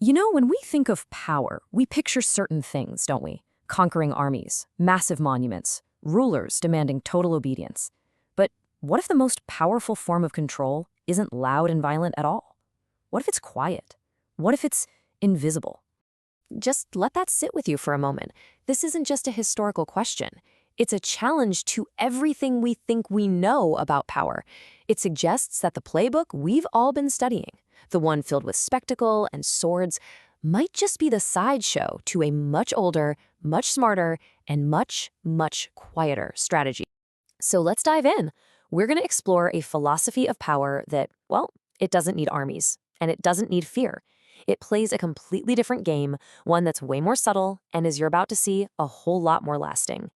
You know, when we think of power, we picture certain things, don't we? Conquering armies, massive monuments, rulers demanding total obedience. But what if the most powerful form of control isn't loud and violent at all? What if it's quiet? What if it's invisible? Just let that sit with you for a moment. This isn't just a historical question. It's a challenge to everything we think we know about power. It suggests that the playbook we've all been studying, the one filled with spectacle and swords, might just be the sideshow to a much older, much smarter, and much quieter strategy. So let's dive in. We're going to explore a philosophy of power that, well, it doesn't need armies, and it doesn't need fear. It plays a completely different game, one that's way more subtle, and as you're about to see, a whole lot more lasting.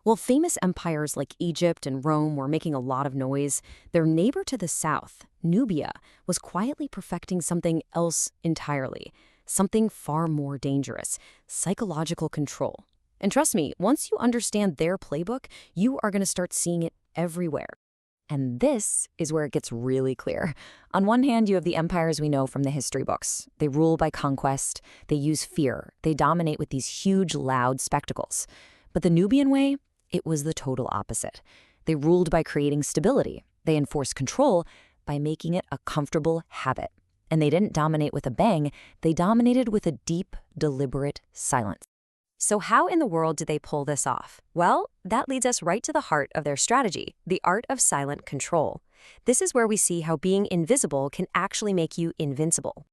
While famous empires like Egypt and Rome were making a lot of noise, their neighbor to the south, Nubia, was quietly perfecting something else entirely, something far more dangerous: psychological control. And trust me, once you understand their playbook, you are going to start seeing it everywhere. And this is where it gets really clear. On one hand, you have the empires we know from the history books. They rule by conquest, they use fear, they dominate with these huge, loud spectacles. But the Nubian way? It was the total opposite. They ruled by creating stability. They enforced control by making it a comfortable habit. And they didn't dominate with a bang, they dominated with a deep, deliberate silence. So how in the world did they pull this off? Well, that leads us right to the heart of their strategy, the art of silent control. This is where we see how being invisible can actually make you invincible.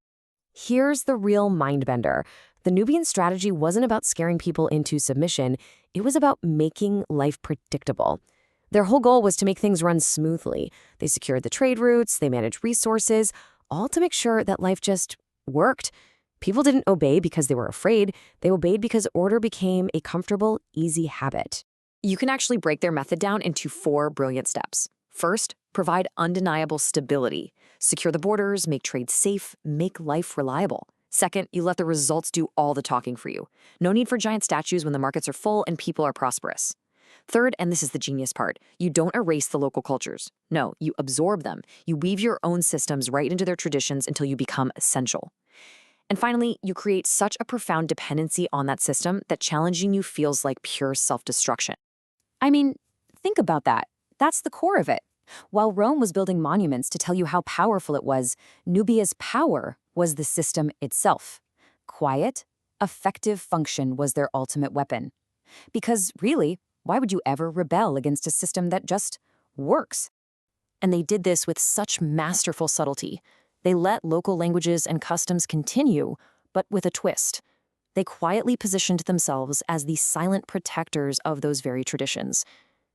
Here's the real mind-bender. The Nubian strategy wasn't about scaring people into submission, it was about making life predictable. Their whole goal was to make things run smoothly. They secured the trade routes, they managed resources, all to make sure that life just worked. People didn't obey because they were afraid, they obeyed because order became a comfortable, easy habit. You can actually break their method down into 4 brilliant steps. First, provide undeniable stability. Secure the borders, make trade safe, make life reliable. Second, you let the results do all the talking for you. No need for giant statues when the markets are full and people are prosperous. Third, and this is the genius part, you don't erase the local cultures. No, you absorb them. You weave your own systems right into their traditions until you become essential. And finally, you create such a profound dependency on that system that challenging you feels like pure self-destruction. I mean, think about that. That's the core of it. While Rome was building monuments to tell you how powerful it was, Nubia's power was the system itself. Quiet, effective function was their ultimate weapon. Because really, why would you ever rebel against a system that just works? And they did this with such masterful subtlety. They let local languages and customs continue, but with a twist. They quietly positioned themselves as the silent protectors of those very traditions.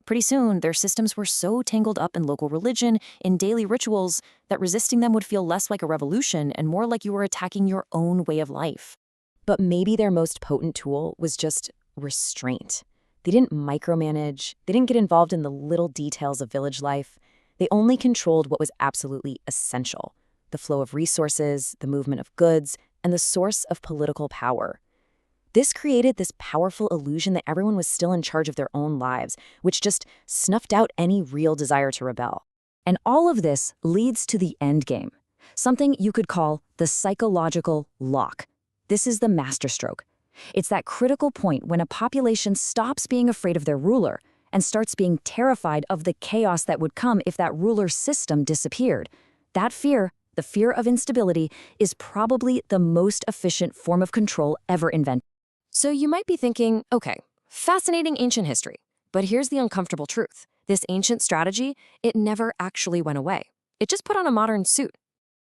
Pretty soon, their systems were so tangled up in local religion, in daily rituals, that resisting them would feel less like a revolution and more like you were attacking your own way of life. But maybe their most potent tool was just restraint. They didn't micromanage, they didn't get involved in the little details of village life. They only controlled what was absolutely essential: the flow of resources, the movement of goods, and the source of political power. This created this powerful illusion that everyone was still in charge of their own lives, which just snuffed out any real desire to rebel. And all of this leads to the end game, something you could call the psychological lock. This is the masterstroke. It's that critical point when a population stops being afraid of their ruler and starts being terrified of the chaos that would come if that ruler's system disappeared. That fear, the fear of instability, is probably the most efficient form of control ever invented. So you might be thinking, okay, fascinating ancient history, but here's the uncomfortable truth. This ancient strategy, it never actually went away. It just put on a modern suit.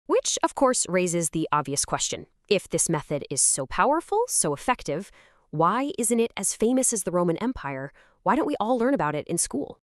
Which, of course, raises the obvious question. If this method is so powerful, so effective, why isn't it as famous as the Roman Empire? Why don't we all learn about it in school?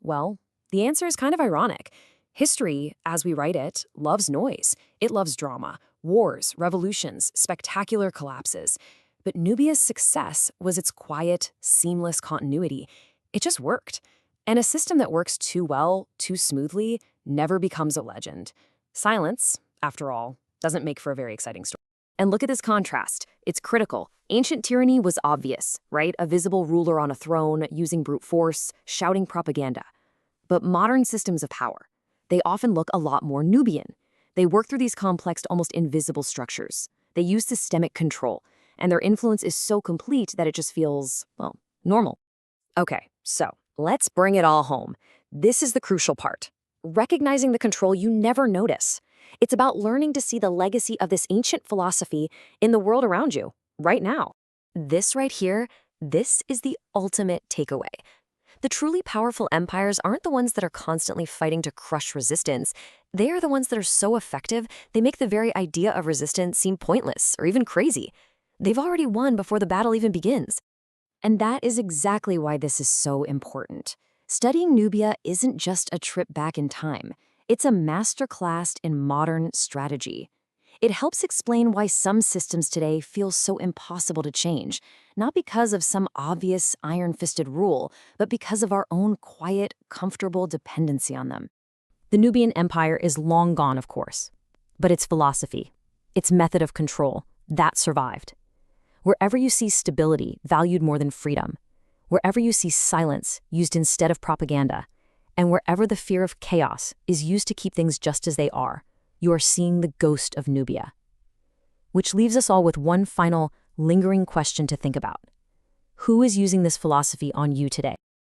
Well, the answer is kind of ironic. History, as we write it, loves noise. It loves drama, wars, revolutions, spectacular collapses. But Nubia's success was its quiet, seamless continuity. It just worked. And a system that works too well, too smoothly, never becomes a legend. Silence, after all, doesn't make for a very exciting story. And look at this contrast. It's critical. Ancient tyranny was obvious, right? A visible ruler on a throne, using brute force, shouting propaganda. But modern systems of power, they often look a lot more Nubian. They work through these complex, almost invisible structures. They use systemic control, and their influence is so complete that it just feels, well, normal. Okay, so let's bring it all home. This is the crucial part. Recognizing the control you never notice. It's about learning to see the legacy of this ancient philosophy in the world around you, right now. This right here, this is the ultimate takeaway. The truly powerful empires aren't the ones that are constantly fighting to crush resistance. They are the ones that are so effective, they make the very idea of resistance seem pointless or even crazy. They've already won before the battle even begins. And that is exactly why this is so important. Studying Nubia isn't just a trip back in time. It's a masterclass in modern strategy. It helps explain why some systems today feel so impossible to change, not because of some obvious iron-fisted rule, but because of our own quiet, comfortable dependency on them. The Nubian Empire is long gone, of course, but its philosophy, its method of control, that survived. Wherever you see stability valued more than freedom, wherever you see silence used instead of propaganda, and wherever the fear of chaos is used to keep things just as they are, you are seeing the ghost of Nubia. Which leaves us all with one final, lingering question to think about. Who is using this philosophy on you today?